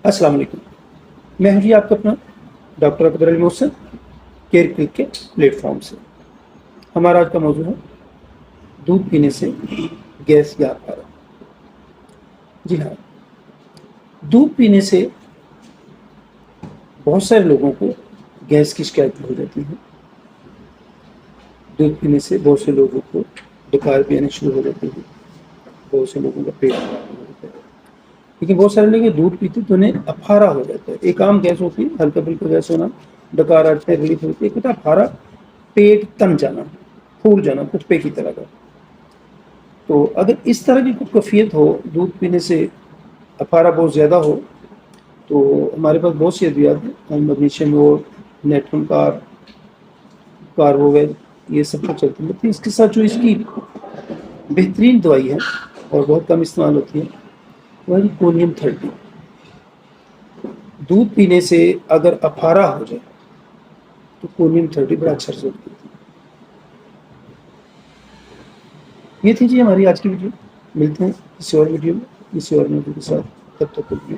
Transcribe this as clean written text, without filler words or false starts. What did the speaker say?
अस्सलाम वालेकुम। मैं हूं जी आपका अपना doctor Akbar Ali Mohsin, care click के प्लेटफॉर्म से। हमारा आज का मौजूद है दूध पीने से गैस या अफारा। जी हाँ, दूध पीने से बहुत सारे लोगों को गैस की शिकायत हो जाती है। दूध पीने से बहुत से लोगों को डकार भी आने शुरू हो जाती है, बहुत से लोगों का पेट खराब हो जाता है। लेकिन बहुत सारे लोग दूध पीते तो उन्हें अफारा हो जाता है। एक आम गैस होती है, हल्का फुल्का गैस होना, डकार आते हैं, रिलीफ होती है। एक होता है अफारा, पेट तन जाना, फूल जाना कुत्ते की तरह का। तो अगर इस तरह की कोई कैफियत हो, दूध पीने से अफारा बहुत ज़्यादा हो, तो हमारे पास बहुत सी अद्वियात हैं। मैग्नीशियम और नेट्रम कार्बोवेल, ये सब कुछ चलती है। लेकिन इसके साथ जो इसकी बेहतरीन दवाई है और बहुत कम इस्तेमाल होती है, वह है कोनियम 30। दूध पीने से अगर अफारा हो जाए तो कोनियम 30 बड़ा अच्छा रिजल्ट देती है। ये थी जी हमारी आज की वीडियो। मिलते हैं किसी और वीडियो में किसी और मौजूद के साथ। तब तक के लिए